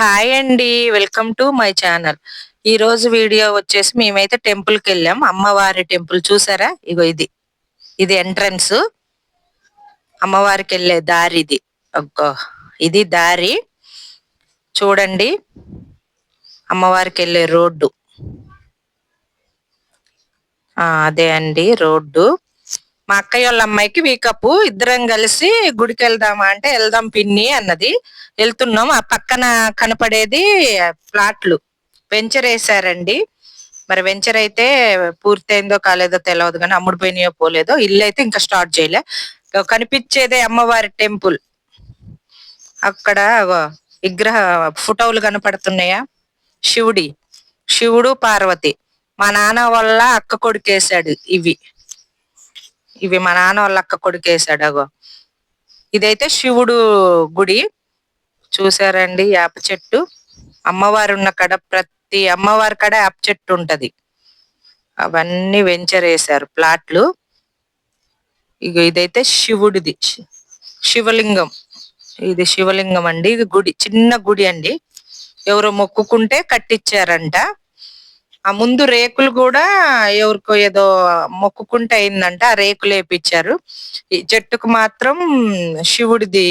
Hi అండి. Welcome to my channel. ఈరోజు video వచ్చేసి మేమైతే టెంపుల్‌కెళ్ళాం. అమ్మవారి టెంపుల్ చూసారా? ఇగో ఇది. ఇది ఎంట్రన్స్. అమ్మవారికెళ్ళే దారిది. అగ్గో! ఇది దారి. చూడండి. అమ్మవారికెళ్ళే రోడ్డు. అదే అండి రోడ్డు. మా అక్కయ్యోళ్ళ అమ్మాయికి వీకప్. ఇద్దరం కలిసి గుడికెళ్దామా అంటే, "ఎళ్దాం పిన్ని" అన్నది. ఎళ్తున్నాం. ఆ పక్కన కనపడేది ఫ్లాట్లు. వెంచరేశారండి. మరి వెంచర్ అయితే పూర్తయిందో కాలేదో తెలవదు గానీ, అమ్ముడుపోయినాయో పోలేదో. ఇల్లయితే ఇంకా స్టార్ట్ చేయలే. కనిపిచ్చేదే అమ్మవారి టెంపుల్. అక్కడ విగ్రహ ఫోటోలు కనపడుతున్నాయా? శివుడి. శివుడు, పార్వతి. మా నాన్న వాళ్ళ అక్క కొడుకేశాడు ఇవి. ఇవి మా నాన్న వాళ్ళ అక్క కొడుకేశాడు. అగో ఇదైతే శివుడు గుడి. చూసారండి యాప చెట్టు. అమ్మవారు ఉన్న కాడ ప్రతి అమ్మవారి కాడ యాప చెట్టు ఉంటది. అవన్నీ వెంచరేశారు ప్లాట్లు. ఇక ఇదైతే శివుడిది. శివలింగం. ఇది శివలింగం అండి. ఇది గుడి, చిన్న గుడి అండి. ఎవరో మొక్కుకుంటే కట్టించారంట. ఆ ముందు రేకులు కూడా ఎవరికో ఏదో మొక్కుకుంటే అయిందంట. ఆ రేకులు వేపిచ్చారు. ఈ చెట్టుకు మాత్రం శివుడిది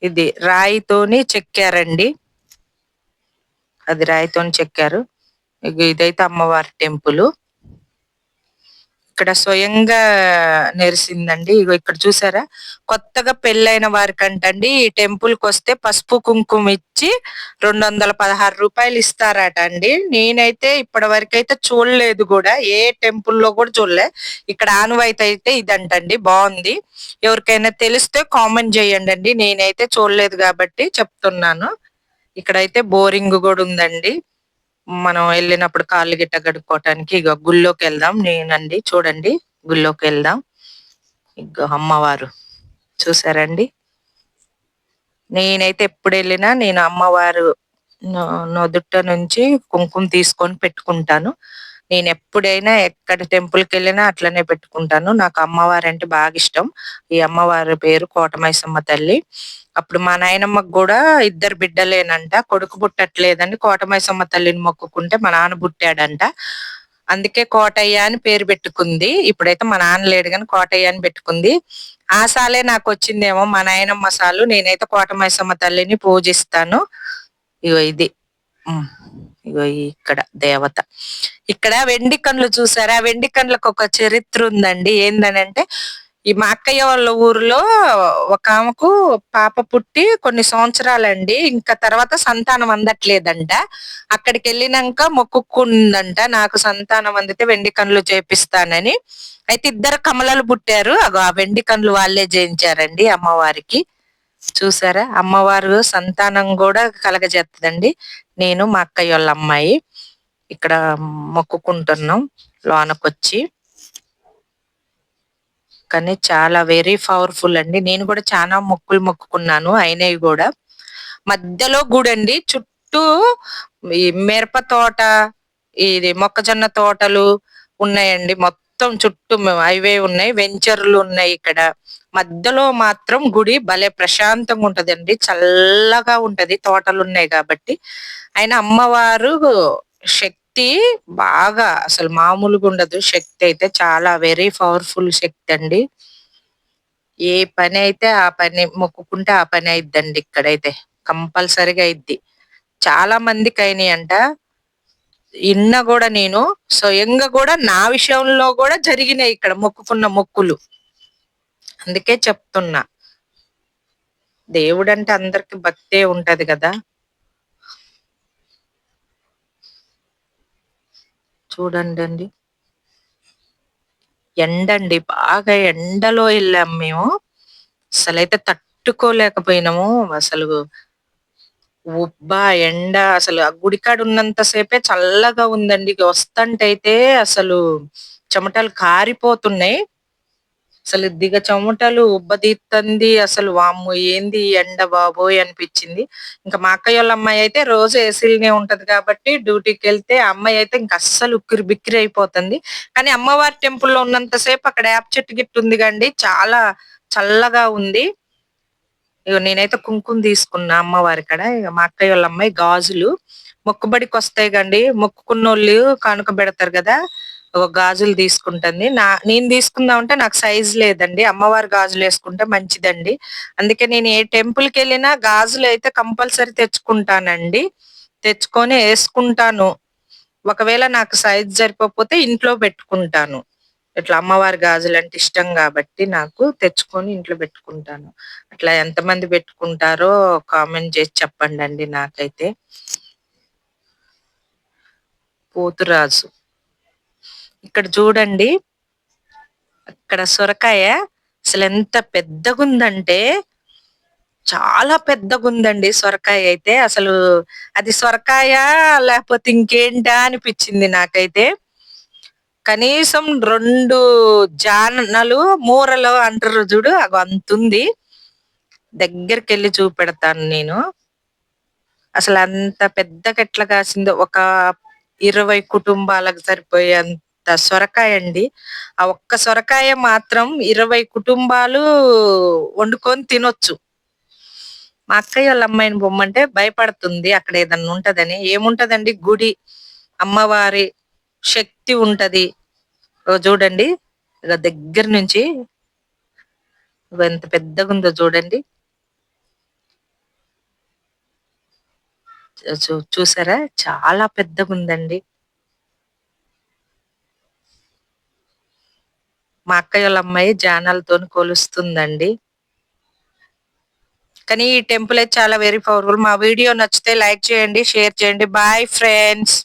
ఇది రాయితోని చెక్కారండి. అది రాయితోని చెక్కారు. ఇదైతే అమ్మవారి టెంపుల్. ఇక్కడ స్వయంగా నెరిసిందండి. ఇగో ఇక్కడ చూసారా? కొత్తగా పెళ్ళైన వారికంటండి ఈ టెంపుల్ కి వస్తే పసుపు కుంకుమ ఇచ్చి రూ. 216 ఇస్తారట అండి. నేనైతే ఇప్పటి వరకైతే చూడలేదు కూడా. ఏ టెంపుల్ లో కూడా చూడలే. ఇక్కడ ఆనవాయితీ అయితే ఇదంటండి. బాగుంది. ఎవరికైనా తెలిస్తే కామెంట్ చేయండి. నేనైతే చూడలేదు కాబట్టి చెప్తున్నాను. ఇక్కడైతే బోరింగ్ కూడా ఉందండి. మనం వెళ్ళినప్పుడు కాళ్ళు గిట్ట కడుక్కోవటానికి. ఇక గుళ్ళోకి వెళ్దాం. నేనండి చూడండి, గుళ్ళోకి వెళ్దాం. ఇక అమ్మవారు చూసారండి. నేనైతే ఎప్పుడు వెళ్ళినా నేను అమ్మవారు నొదుట నుంచి కుంకుమ తీసుకొని పెట్టుకుంటాను. నేను ఎప్పుడైనా ఎక్కడ టెంపుల్కి వెళ్ళినా అట్లనే పెట్టుకుంటాను. నాకు అమ్మవారు అంటే బాగా ఇష్టం. ఈ అమ్మవారి పేరు కోటమైసమ్మ తల్లి. అప్పుడు మా నాయనమ్మకు కూడా ఇద్దరు బిడ్డలేనంట. కొడుకు పుట్టట్లేదని కోటమైసమ్మ తల్లిని మొక్కుకుంటే మా నాన్న పుట్టాడంట. అందుకే కోటయ్య అని పేరు పెట్టుకుంది. ఇప్పుడైతే మా నాన్న లేడు కానీ కోటయ్య అని పెట్టుకుంది. ఆ సాలే నాకు వచ్చిందేమో మా నాయనమ్మ సాలు. నేనైతే కోటమైసమ్మ తల్లిని పూజిస్తాను. ఇగో ఇది. ఇగో ఇక్కడ దేవత. ఇక్కడ వెండి కన్నులు చూసారా? వెండి కన్నులకు ఒక చరిత్ర ఉందండి. ఏందనంటే, ఈ మా అక్కయ్య వాళ్ళ ఊరిలో ఒక ఆమెకు పాప పుట్టి కొన్ని సంవత్సరాలండి. ఇంకా తర్వాత సంతానం అందట్లేదంట. అక్కడికి వెళ్ళినాక మొక్కుకుందంట, నాకు సంతానం అందితే వెండి కన్నులు చేపిస్తానని. అయితే ఇద్దరు కమలలు పుట్టారు. అగో ఆ వెండి కన్నులు వాళ్ళే చేయించారండి అమ్మవారికి. చూసారా? అమ్మవారు సంతానం కూడా కలగజేస్తుందండి. నేను మా అక్కయ్య వాళ్ళ అమ్మాయి ఇక్కడ మొక్కుకుంటున్నాం లోనకొచ్చి. కానీ చాలా వెరీ పవర్ఫుల్ అండి. నేను కూడా చాలా మొక్కులు మొక్కుకున్నాను, అయినవి కూడా. మధ్యలో గుడి అండి. చుట్టూ ఈ మిరప తోట, ఇది మొక్కజొన్న తోటలు ఉన్నాయండి. మొత్తం చుట్టూ హైవే ఉన్నాయి, వెంచర్లు ఉన్నాయి ఇక్కడ. మధ్యలో మాత్రం గుడి భలే ప్రశాంతంగా ఉంటదండి. చల్లగా ఉంటది, తోటలు ఉన్నాయి కాబట్టి. ఆయన అమ్మవారు శక్తి బాగా అసలు మామూలుగా ఉండదు. శక్తి అయితే చాలా వెరీ పవర్ఫుల్ శక్తి అండి. ఏ పని అయితే ఆ పని మొక్కుకుంటే ఆ పని అయిద్దండి. ఇక్కడైతే కంపల్సరిగా అయిద్ది. చాలా మందికి అయినాయంట. ఇన్న కూడా నేను స్వయంగా కూడా నా విషయంలో కూడా జరిగినాయి ఇక్కడ మొక్కుకున్న మొక్కులు. అందుకే చెప్తున్నా, దేవుడంటే అందరికి భక్తే ఉంటది కదా. చూడండి అండి. ఎండండి, బాగా ఎండలో వెళ్ళాం మేము. అసలైతే తట్టుకోలేకపోయినాము. అసలు ఉబ్బా ఎండ. అసలు ఆ గుడికాడ ఉన్నంత సేపే చల్లగా ఉందండి. ఇక వస్తంటే అయితే అసలు చెమటలు కారిపోతున్నాయి. అసలు దిగ చెమటలు ఉబ్బదీత్తంది. అసలు వామ్మో ఏంది ఈ ఎండ బాబోయ్ అనిపించింది. ఇంకా మా అక్కయ్య వాళ్ళ అమ్మాయి అయితే రోజు ఏసీలనే ఉంటది కాబట్టి డ్యూటీకి వెళ్తే ఆ అమ్మాయి అయితే ఇంకా అస్సలు ఉక్కిరి బిక్కిరి అయిపోతుంది. కానీ అమ్మవారి టెంపుల్లో ఉన్నంత సేపు అక్కడ యాప్ చెట్టు గిట్టు ఉంది కండి, చాలా చల్లగా ఉంది. ఇగో నేనైతే కుంకుమ తీసుకున్నా అమ్మవారి కాడ. ఇక మా అక్కయ్య వాళ్ళ అమ్మాయి గాజులు మొక్కుబడికి వస్తాయి కండి. మొక్కుకున్నోళ్ళు కానుక పెడతారు కదా, ఒక గాజులు తీసుకుంటుంది. నేను తీసుకుందాం అంటే నాకు సైజ్ లేదండి. అమ్మవారి గాజులు వేసుకుంటే మంచిదండి. అందుకే నేను ఏ టెంపుల్ కి వెళ్ళినా గాజులు అయితే కంపల్సరీ తెచ్చుకుంటానండి. తెచ్చుకొని వేసుకుంటాను. ఒకవేళ నాకు సైజ్ సరిపోతే ఇంట్లో పెట్టుకుంటాను. ఇట్లా అమ్మవారి గాజులు అంటే ఇష్టం కాబట్టి నాకు తెచ్చుకొని ఇంట్లో పెట్టుకుంటాను. అట్లా ఎంతమంది పెట్టుకుంటారో కామెంట్ చేసి చెప్పండి నాకైతే. పోతురాజు ఇక్కడ చూడండి, అక్కడ సొరకాయ అసలు ఎంత పెద్దగుందంటే చాలా పెద్దగుందండి సొరకాయ అయితే. అసలు అది సొరకాయ లేకపోతే ఇంకేంటా అనిపించింది నాకైతే. కనీసం 2 జానలు మూరలు అంటారు చూడు, అగో అంతుంది. దగ్గరికెళ్ళి చూపెడతాను నేను. అసలు అంత పెద్దగా ఎట్లా కాసిందో, ఒక 20 కుటుంబాలకు సరిపోయేంత సొరకాయ అండి. ఆ ఒక్క సొరకాయ మాత్రం 20 కుటుంబాలు వండుకొని తినొచ్చు. మా అక్కయ్య వాళ్ళ అమ్మాయిని పొమ్మంటే భయపడుతుంది, అక్కడ ఏదన్నా ఉంటదని. ఏముంటదండి, గుడి, అమ్మవారి శక్తి ఉంటది. ఓ చూడండి, ఇక దగ్గర నుంచి ఇగో ఎంత పెద్దగుందో చూడండి. చూసారా, చాలా పెద్దగుందండి. మా అక్కయ్య వాళ్ళ అమ్మాయి జానాలతోని కొలుస్తుందండి. కానీ ఈ టెంపుల్ అయితే చాలా వెరీ పవర్ఫుల్. మా వీడియో నచ్చితే లైక్ చేయండి, షేర్ చేయండి. Bye friends.